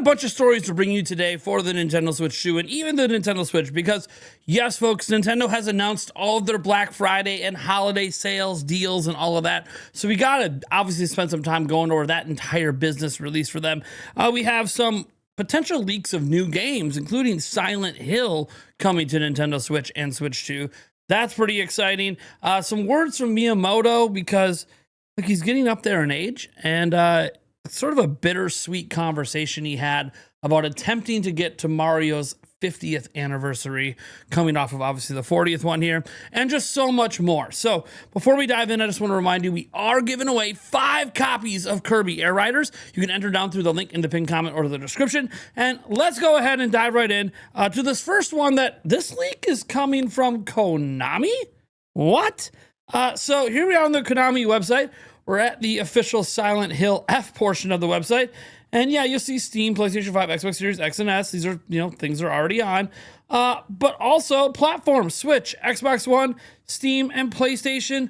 bunch of stories to bring you today for the Nintendo Switch 2 and even the Nintendo Switch because, yes, folks, Nintendo has announced all of their Black Friday and holiday sales, deals, and all of that. So we got to obviously spend some time going over that entire business release for them. We have some potential leaks of new games, including Silent Hill coming to Nintendo Switch and Switch 2. That's pretty exciting. Some words from Miyamoto because he's getting up there in age, and sort of a bittersweet conversation he had about attempting to get to Mario's 50th anniversary, coming off of obviously the 40th one here, and just so much more. So before we dive in, I just want to remind you, we are giving away 5 copies of Kirby Air Riders. You can enter down through the link in the pinned comment or the description. And let's go ahead and dive right in to this first one that this leak is coming from Konami. What? So here we are on the Konami website. We're at the official Silent Hill F portion of the website. And yeah, you'll see Steam, PlayStation 5, Xbox Series X and S. These are, things are already on. But also platforms, Switch, Xbox One, Steam, and PlayStation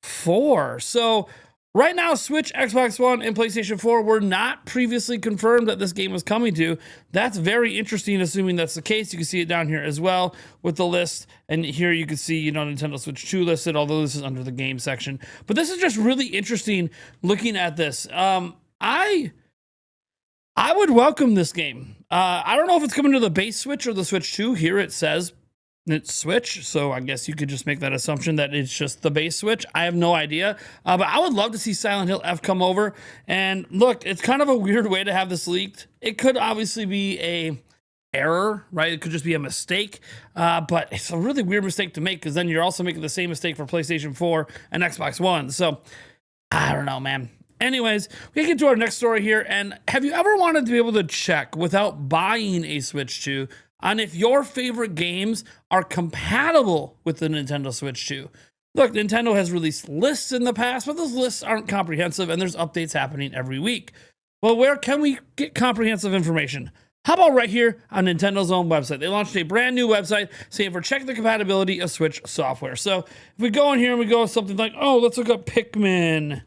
4. So right now, Switch, Xbox One, and PlayStation 4 were not previously confirmed that this game was coming to. That's very interesting, assuming that's the case. You can see it down here as well with the list. And here you can see, Nintendo Switch 2 listed, although this is under the game section. But this is just really interesting looking at this. I would welcome this game. I don't know if it's coming to the base Switch or the Switch 2. Here it says it's Switch, so I guess you could just make that assumption that it's just the base Switch. I have no idea, but I would love to see Silent Hill F come over. And look, it's kind of a weird way to have this leaked. It could obviously be a error, right? It could just be a mistake, but it's a really weird mistake to make because then you're also making the same mistake for PlayStation 4 and Xbox One. So I don't know, man. Anyways, we get to our next story here. And have you ever wanted to be able to check without buying a Switch 2 on if your favorite games are compatible with the Nintendo Switch 2? Look, Nintendo has released lists in the past, but those lists aren't comprehensive and there's updates happening every week. Well, where can we get comprehensive information? How about right here on Nintendo's own website? They launched a brand new website saying for checking the compatibility of Switch software. So if we go in here and we go with something like, oh, let's look up Pikmin.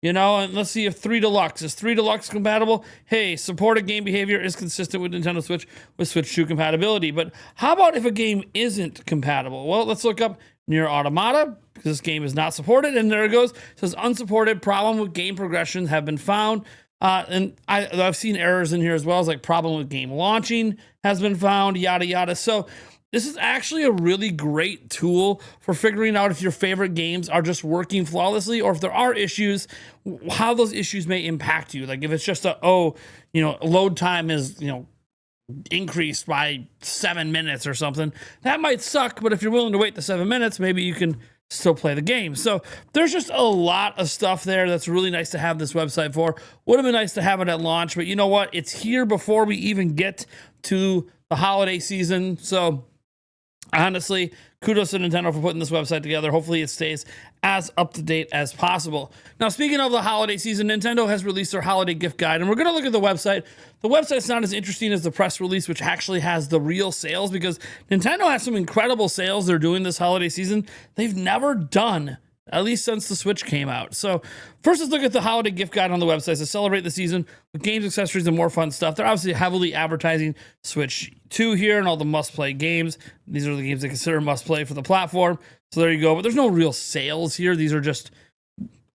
And let's see if 3 Deluxe. Is 3 Deluxe compatible? Hey, supported game behavior is consistent with Nintendo Switch with Switch 2 compatibility. But how about if a game isn't compatible? Well, let's look up Nier Automata, because this game is not supported. And there it goes. It says unsupported, problem with game progression have been found. And I've seen errors in here as well, as like problem with game launching has been found, yada, yada. So this is actually a really great tool for figuring out if your favorite games are just working flawlessly or if there are issues, how those issues may impact you. Like if it's just load time is, increased by 7 minutes or something, that might suck. But if you're willing to wait the 7 minutes, maybe you can still play the game. So there's just a lot of stuff there that's really nice to have this website for. Would have been nice to have it at launch, but you know what? It's here before we even get to the holiday season. So honestly, kudos to Nintendo for putting this website together. Hopefully it stays as up-to-date as possible. Now, speaking of the holiday season, Nintendo has released their holiday gift guide, and we're going to look at the website. The website's not as interesting as the press release, which actually has the real sales, because Nintendo has some incredible sales they're doing this holiday season they've never done, at least since the Switch came out. So first, let's look at the holiday gift guide on the website to celebrate the season with games, accessories, and more fun stuff. They're obviously heavily advertising Switch 2 here and all the must-play games. These are the games they consider must-play for the platform. So there you go. But there's no real sales here. These are just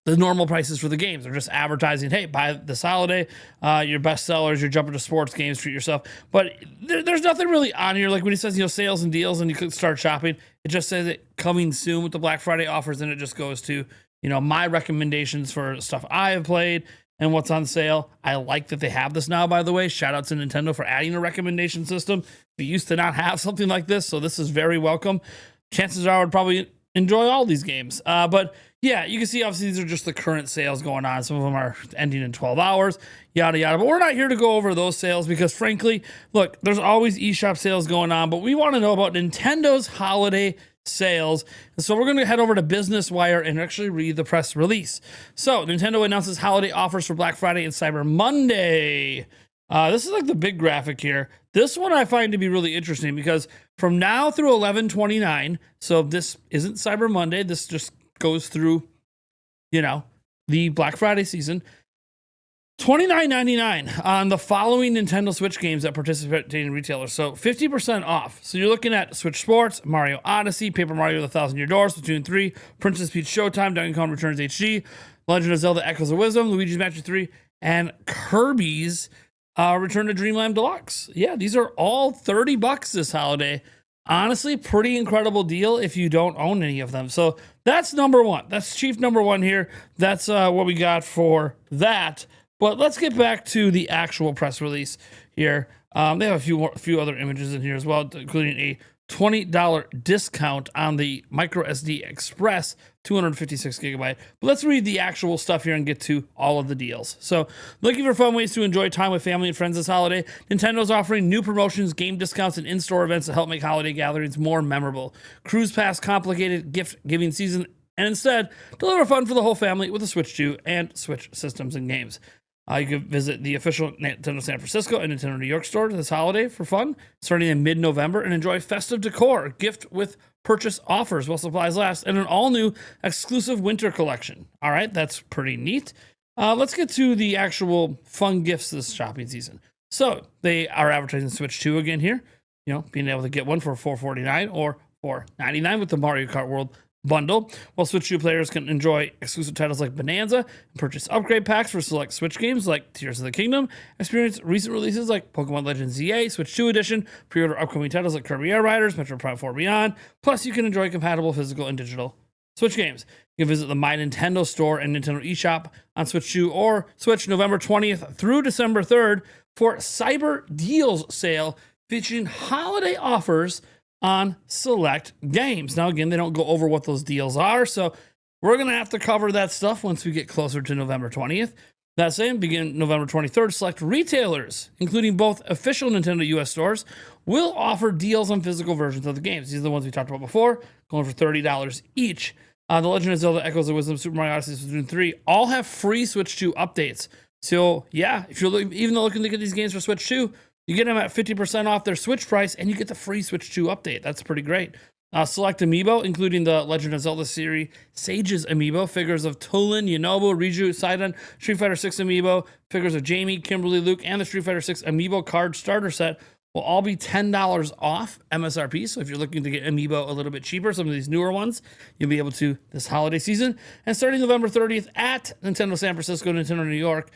the normal prices for the games. They're just advertising, hey, buy this holiday, your best sellers, you're jumping to sports games, treat yourself. But there's nothing really on here. Like when it says, sales and deals and you could start shopping, it just says it coming soon with the Black Friday offers. And it just goes to, my recommendations for stuff I have played and what's on sale. I like that they have this now, by the way. Shout out to Nintendo for adding a recommendation system. We used to not have something like this, so this is very welcome. Chances are I would probably enjoy all these games. But yeah, you can see obviously these are just the current sales going on. Some of them are ending in 12 hours, yada, yada. But we're not here to go over those sales because frankly, look, there's always eShop sales going on, but we want to know about Nintendo's holiday sales. And so we're going to head over to Business Wire and actually read the press release. So Nintendo announces holiday offers for Black Friday and Cyber Monday. This is like the big graphic here. This one I find to be really interesting because from now through 11/29, so this isn't Cyber Monday, this just goes through, the Black Friday season. $29.99 on the following Nintendo Switch games that participating retailers. So 50% off. So you're looking at Switch Sports, Mario Odyssey, Paper Mario: The Thousand Year Door, Splatoon 3, Princess Peach Showtime, Donkey Kong Returns HD, Legend of Zelda: Echoes of Wisdom, Luigi's Mansion 3, and Kirby's Return to Dreamland Deluxe. Yeah, these are all $30 this holiday. Honestly, pretty incredible deal if you don't own any of them. So that's number one. That's chief number one here. That's what we got for that. But let's get back to the actual press release here. They have a few other images in here as well, including a $20 discount on the micro SD Express 256 gigabyte. But let's read the actual stuff here and get to all of the deals. So, looking for fun ways to enjoy time with family and friends this holiday? Nintendo's offering new promotions, game discounts, and in-store events to help make holiday gatherings more memorable. Cruise past complicated gift-giving season, and instead, deliver fun for the whole family with the Switch 2 and Switch systems and games. You can visit the official Nintendo San Francisco and Nintendo New York store this holiday for fun, starting in mid-November, and enjoy festive decor, gift with purchase offers while supplies last, and an all-new exclusive winter collection. All right, that's pretty neat. Let's get to the actual fun gifts this shopping season. So they are advertising Switch 2 again here. You know, being able to get one for $449 or $499 with the Mario Kart World bundle, while Switch 2 players can enjoy exclusive titles like Bonanza and purchase upgrade packs for select Switch games like Tears of the Kingdom, experience recent releases like Pokemon Legends ZA, Switch 2 Edition, pre-order upcoming titles like Kirby Air Riders, Metro Prime 4 Beyond, plus you can enjoy compatible physical and digital Switch games. You can visit the My Nintendo store and Nintendo eShop on Switch 2 or Switch November 20th through December 3rd for Cyber Deals sale featuring holiday offers on select games. Now, again, they don't go over what those deals are, so we're going to have to cover that stuff once we get closer to November 20th. That same, begin November 23rd, select retailers, including both official Nintendo US stores, will offer deals on physical versions of the games. These are the ones we talked about before, going for $30 each. The Legend of Zelda: Echoes of Wisdom, Super Mario Odyssey, Splatoon 3 all have free Switch 2 updates. So, yeah, if you're even looking to get these games for Switch 2, you get them at 50% off their Switch price, and you get the free Switch 2 update. That's pretty great. Select amiibo, including the Legend of Zelda series Sage's amiibo, figures of Tolan, Yunobo, Riju, Sidon, Street Fighter 6 amiibo, figures of Jamie, Kimberly, Luke, and the Street Fighter 6 amiibo card starter set will all be $10 off MSRP. So if you're looking to get amiibo a little bit cheaper, some of these newer ones, you'll be able to this holiday season. And starting November 30th at Nintendo San Francisco, Nintendo New York,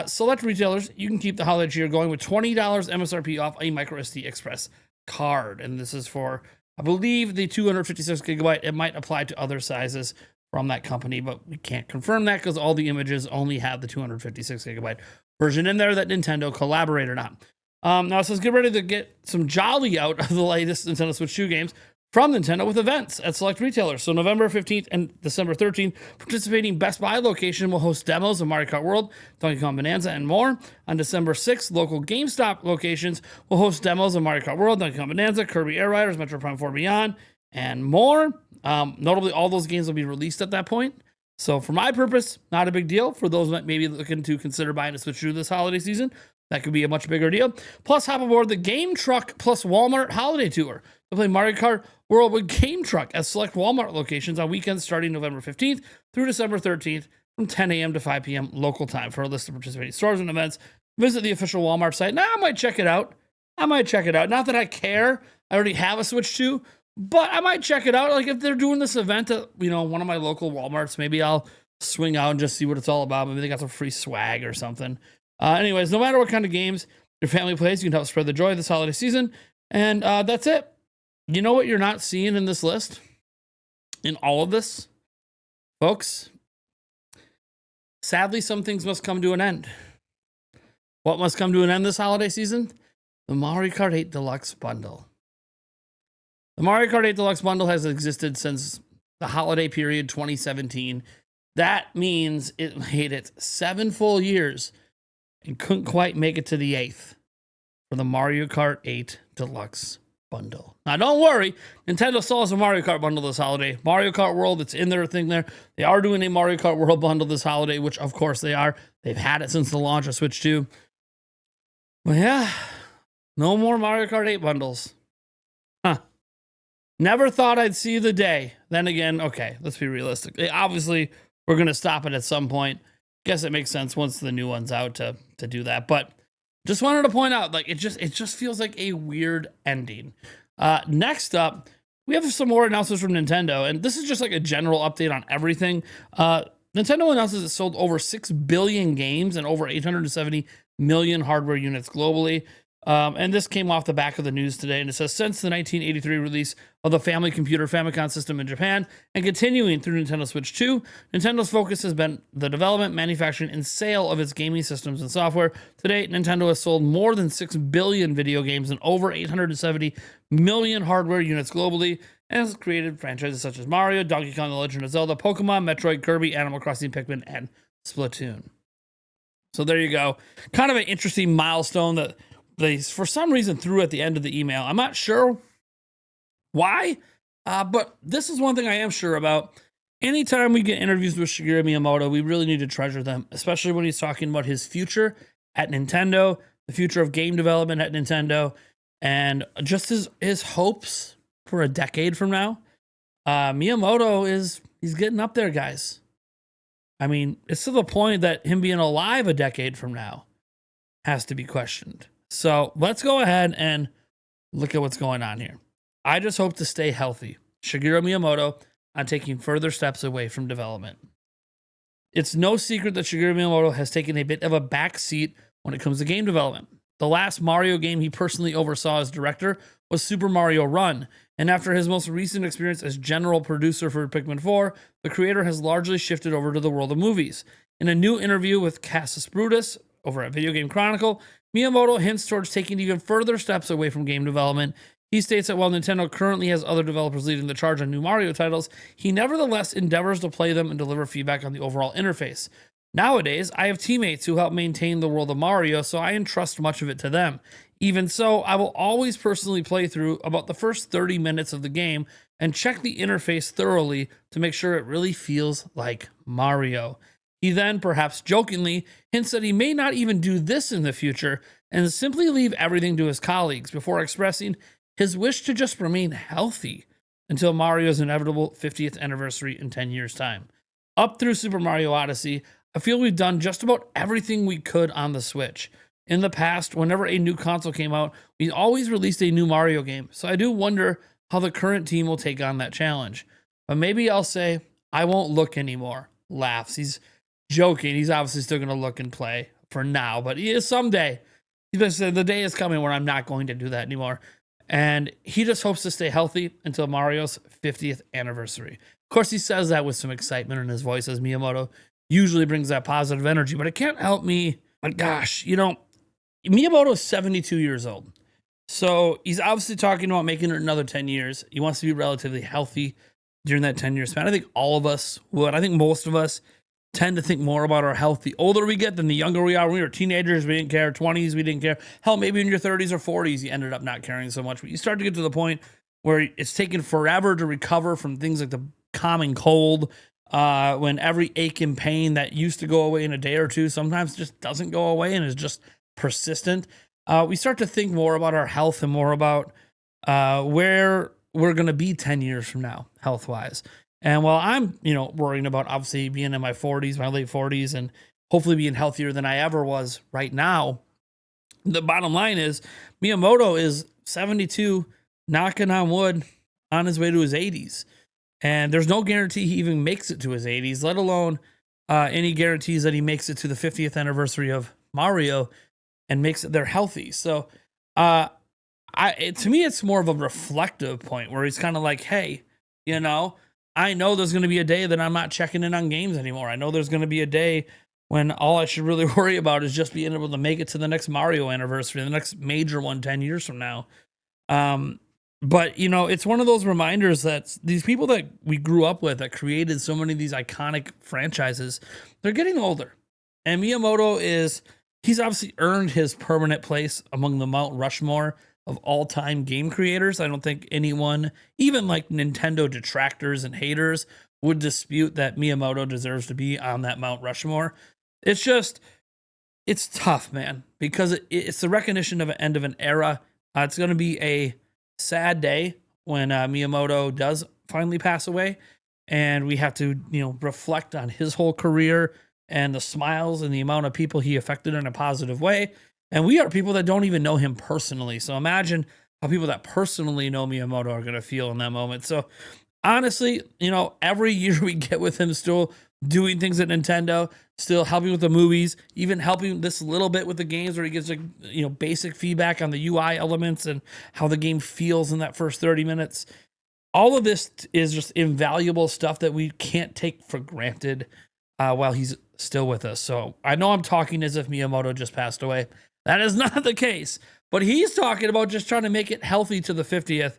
select retailers, you can keep the holiday cheer going with $20 MSRP off a microSD Express card. And this is for, I believe, the 256 gigabyte. It might apply to other sizes from that company, but we can't confirm that because all the images only have the 256 gigabyte version in there that Nintendo collaborated on. Now it says get ready to get some jolly out of the latest Nintendo Switch 2 games from Nintendo with events at select retailers. So November 15th and December 13th, participating Best Buy location will host demos of Mario Kart World, Donkey Kong Bonanza, and more. On December 6th, local GameStop locations will host demos of Mario Kart World, Donkey Kong Bonanza, Kirby Air Riders, Metro Prime 4 Beyond, and more. Notably, all those games will be released at that point. So for my purpose, not a big deal. For those that may be looking to consider buying a Switch 2 this holiday season, that could be a much bigger deal. Plus, hop aboard the Game Truck plus Walmart Holiday Tour to play Mario Kart World with Game Truck at select Walmart locations on weekends starting November 15th through December 13th from 10 a.m. to 5 p.m. local time. For a list of participating stores and events, visit the official Walmart site. Now, I might check it out. Not that I care. I already have a Switch 2, but I might check it out. Like if they're doing this event at, one of my local Walmarts, maybe I'll swing out and just see what it's all about. Maybe they got some free swag or something. Anyways, no matter what kind of games your family plays, you can help spread the joy this holiday season. And that's it. You know what you're not seeing in this list? In all of this? Folks, sadly, some things must come to an end. What must come to an end this holiday season? The Mario Kart 8 Deluxe Bundle. The Mario Kart 8 Deluxe Bundle has existed since the holiday period 2017. That means it made it 7 full years and couldn't quite make it to the 8th for the Mario Kart 8 Deluxe Bundle. Now, don't worry. Nintendo still has a Mario Kart bundle this holiday. Mario Kart World, it's in their thing there. They are doing a Mario Kart World bundle this holiday, which, of course, they are. They've had it since the launch of Switch 2. But yeah, no more Mario Kart 8 bundles. Huh. Never thought I'd see the day. Then again, okay, let's be realistic. Obviously, we're going to stop it at some point. Guess it makes sense once the new one's out to do that. But just wanted to point out, like, it just feels like a weird ending. Next up, we have some more announcements from Nintendo, and this is just like a general update on everything. Nintendo announces it sold over 6 billion games and over 870 million hardware units globally. And this came off the back of the news today, and it says since the 1983 release of the Family Computer Famicom system in Japan and continuing through Nintendo Switch 2, Nintendo's focus has been the development, manufacturing, and sale of its gaming systems and software. To date, Nintendo has sold more than 6 billion video games and over 870 million hardware units globally, and has created franchises such as Mario, Donkey Kong, The Legend of Zelda, Pokemon, Metroid, Kirby, Animal Crossing, Pikmin, and Splatoon. So there you go. Kind of an interesting milestone that they, for some reason, threw at the end of the email. I'm not sure why, but this is one thing I am sure about. Anytime we get interviews with Shigeru Miyamoto, we really need to treasure them, especially when he's talking about his future at Nintendo, the future of game development at Nintendo, and just his hopes for a decade from now. Miyamoto he's getting up there, guys. I mean, it's to the point that him being alive a decade from now has to be questioned. So let's go ahead and look at what's going on here. I just hope to stay healthy. Shigeru Miyamoto on taking further steps away from development. It's no secret that Shigeru Miyamoto has taken a bit of a backseat when it comes to game development. The last Mario game he personally oversaw as director was Super Mario Run, and after his most recent experience as general producer for Pikmin 4, the creator has largely shifted over to the world of movies. In a new interview with Cassius Brutus over at Video Game Chronicle, Miyamoto hints towards taking even further steps away from game development. He states that while Nintendo currently has other developers leading the charge on new Mario titles, he nevertheless endeavors to play them and deliver feedback on the overall interface. Nowadays, I have teammates who help maintain the world of Mario, so I entrust much of it to them. Even so, I will always personally play through about the first 30 minutes of the game and check the interface thoroughly to make sure it really feels like Mario. He then, perhaps jokingly, hints that he may not even do this in the future and simply leave everything to his colleagues before expressing his wish to just remain healthy until Mario's inevitable 50th anniversary in 10 years' time. Up through Super Mario Odyssey, I feel we've done just about everything we could on the Switch. In the past, whenever a new console came out, we always released a new Mario game, so I do wonder how the current team will take on that challenge. But maybe I'll say, I won't look anymore. Laughs. He's joking. He's obviously still going to look and play for now, but he is someday. He's been saying the day is coming where I'm not going to do that anymore. And he just hopes to stay healthy until Mario's 50th anniversary. Of course, he says that with some excitement in his voice, as Miyamoto usually brings that positive energy, but it can't help me. But gosh, Miyamoto is 72 years old. So he's obviously talking about making it another 10 years. He wants to be relatively healthy during that 10-year span. I think all of us would. I think most of us tend to think more about our health the older we get than the younger we are. When we were teenagers, we didn't care. 20s, we didn't care. Hell, maybe in your 30s or 40s, you ended up not caring so much. But you start to get to the point where it's taken forever to recover from things like the common cold, when every ache and pain that used to go away in a day or two sometimes just doesn't go away and is just persistent. We start to think more about our health and more about where we're going to be 10 years from now, health-wise. And while I'm, worrying about obviously being in my 40s, my late 40s, and hopefully being healthier than I ever was right now, the bottom line is Miyamoto is 72, knocking on wood, on his way to his 80s. And there's no guarantee he even makes it to his 80s, let alone any guarantees that he makes it to the 50th anniversary of Mario and makes it there healthy. So to me, it's more of a reflective point where he's kind of like, hey, I know there's going to be a day that I'm not checking in on games anymore. I know there's going to be a day when all I should really worry about is just being able to make it to the next Mario anniversary, the next major one 10 years from now. But, it's one of those reminders that these people that we grew up with that created so many of these iconic franchises, they're getting older. And Miyamoto he's obviously earned his permanent place among the Mount Rushmore of all-time game creators. I don't think anyone, even like Nintendo detractors and haters, would dispute that Miyamoto deserves to be on that Mount Rushmore. It's tough, man, because it's the recognition of an end of an era. It's going to be a sad day when Miyamoto does finally pass away, and we have to, reflect on his whole career, and the smiles and the amount of people he affected in a positive way. And we are people that don't even know him personally. So imagine how people that personally know Miyamoto are going to feel in that moment. So honestly, every year we get with him still doing things at Nintendo, still helping with the movies, even helping this little bit with the games where he gives basic feedback on the UI elements and how the game feels in that first 30 minutes. All of this is just invaluable stuff that we can't take for granted while he's still with us. So I know I'm talking as if Miyamoto just passed away. That is not the case, but he's talking about just trying to make it healthy to the 50th.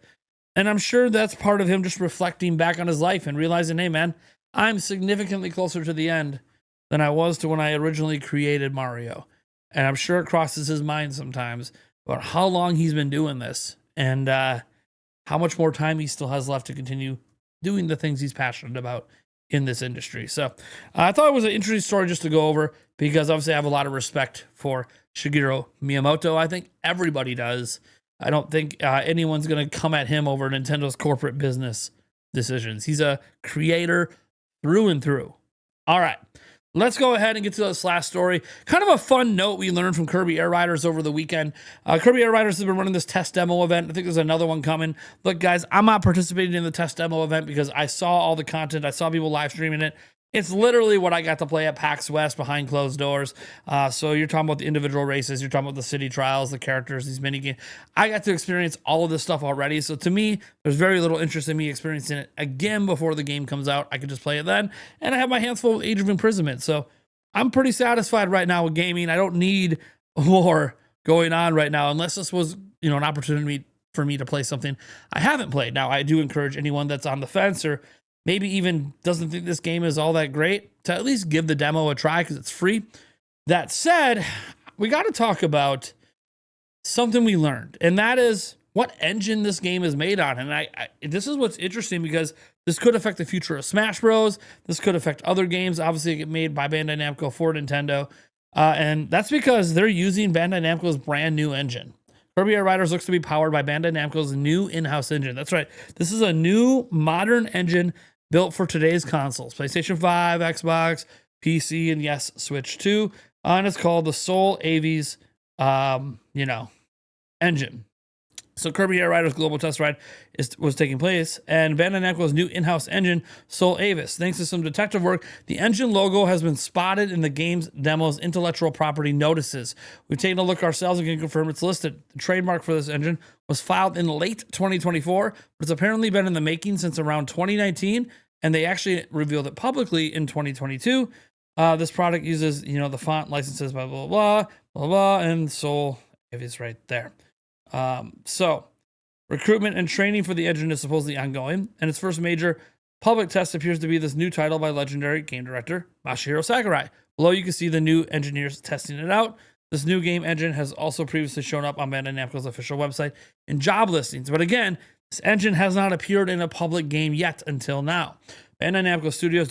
And I'm sure that's part of him just reflecting back on his life and realizing, hey, man, I'm significantly closer to the end than I was to when I originally created Mario. And I'm sure it crosses his mind sometimes about how long he's been doing this and how much more time he still has left to continue doing the things he's passionate about in this industry. So I thought it was an interesting story just to go over because obviously I have a lot of respect for Shigeru Miyamoto. I think everybody does. I don't think anyone's going to come at him over Nintendo's corporate business decisions. He's a creator through and through. All right, let's go ahead and get to this last story. Kind of a fun note we learned from Kirby Air Riders over the weekend. Kirby Air Riders has been running this test demo event. I think there's another one coming. Look, guys, I'm not participating in the test demo event because I saw all the content. I saw people live streaming it. It's literally what I got to play at PAX West behind closed doors. So you're talking about the individual races, you're talking about the city trials, the characters, these mini games. I got to experience all of this stuff already. So to me, there's very little interest in me experiencing it again before the game comes out. I could just play it then. And I have my hands full with Age of Imprisonment. So I'm pretty satisfied right now with gaming. I don't need more going on right now, unless this was, an opportunity for me to play something I haven't played. Now, I do encourage anyone that's on the fence or maybe even doesn't think this game is all that great to at least give the demo a try because it's free. That said, we got to talk about something we learned, and that is what engine this game is made on. And this is what's interesting because this could affect the future of Smash Bros. This could affect other games, obviously get made by Bandai Namco for Nintendo. And that's because they're using Bandai Namco's brand new engine. Kirby Air Riders looks to be powered by Bandai Namco's new in-house engine. That's right. This is a new modern engine built for today's consoles, PlayStation 5, Xbox, PC, and yes, Switch 2. And it's called the Soul Avies, engine. So Kirby Air Riders Global Test Ride was taking place, and Bandai Namco's new in-house engine, Soul Avis. Thanks to some detective work, the engine logo has been spotted in the game's demo's intellectual property notices. We've taken a look ourselves and can confirm it's listed. The trademark for this engine was filed in late 2024, but it's apparently been in the making since around 2019, and they actually revealed it publicly in 2022. This product uses, the font licenses, blah, blah, blah, blah, blah, and Soul Avis right there. So recruitment and training for the engine is supposedly ongoing, and its first major public test appears to be this new title by legendary game director Masahiro Sakurai. Below you can see the new engineers testing it out. This new game engine has also previously shown up on Bandai Namco's official website in job listings, but again, this engine has not appeared in a public game yet until now. Bandai Namco Studios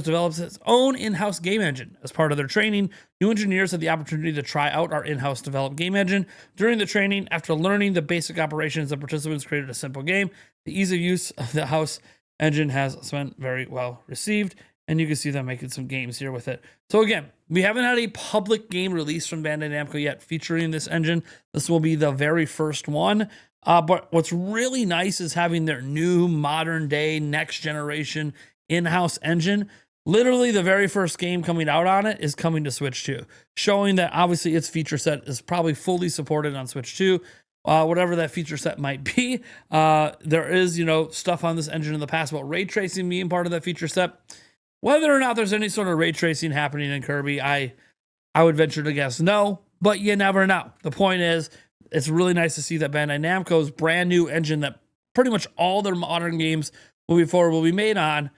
develops its own in-house game engine. As part of their training, new engineers had the opportunity to try out our in-house developed game engine. During the training, after learning the basic operations, the participants created a simple game. The ease of use of the house engine has been very well received, and you can see them making some games here with it. So again, we haven't had a public game release from Bandai Namco yet featuring this engine. This will be the very first one. But what's really nice is having their new modern day next generation in-house engine. Literally the very first game coming out on it is coming to Switch 2, showing that obviously its feature set is probably fully supported on Switch 2, whatever that feature set might be. There is, stuff on this engine in the past about ray tracing being part of that feature set. Whether or not there's any sort of ray tracing happening in Kirby, I would venture to guess no, but you never know. The point is, it's really nice to see that Bandai Namco's brand new engine that pretty much all their modern games moving forward will be made on,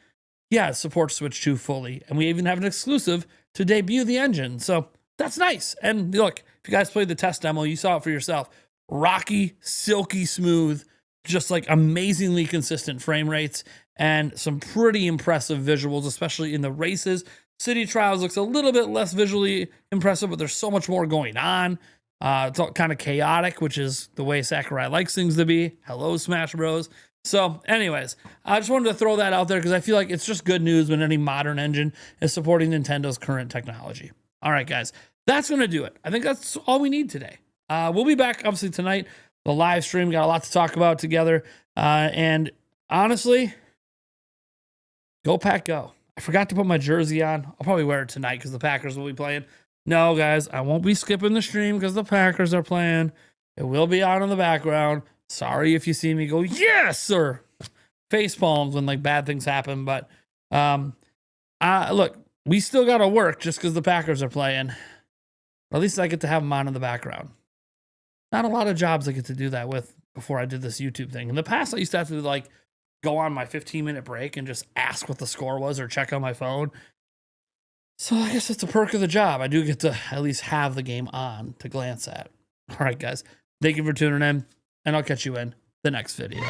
it supports Switch 2 fully. And we even have an exclusive to debut the engine. So that's nice. And look, if you guys played the test demo, you saw it for yourself. Rocky, silky smooth, just like amazingly consistent frame rates and some pretty impressive visuals, especially in the races. City Trials looks a little bit less visually impressive, but there's so much more going on. It's all kind of chaotic, which is the way Sakurai likes things to be. Hello, Smash Bros. So anyways, I just wanted to throw that out there because I feel like it's just good news when any modern engine is supporting Nintendo's current technology. All right, guys, that's going to do it. I think that's all we need today. We'll be back, obviously, tonight. The live stream, got a lot to talk about together. And honestly, go Pack Go. I forgot to put my jersey on. I'll probably wear it tonight because the Packers will be playing. No, guys, I won't be skipping the stream because the Packers are playing. It will be on in the background. Sorry if you see me go, yes, or face palms when like bad things happen. But look, we still got to work just because the Packers are playing. At least I get to have them on in the background. Not a lot of jobs I get to do that with before I did this YouTube thing. In the past, I used to have to like go on my 15-minute break and just ask what the score was or check on my phone. So I guess it's a perk of the job. I do get to at least have the game on to glance at. All right, guys. Thank you for tuning in, and I'll catch you in the next video.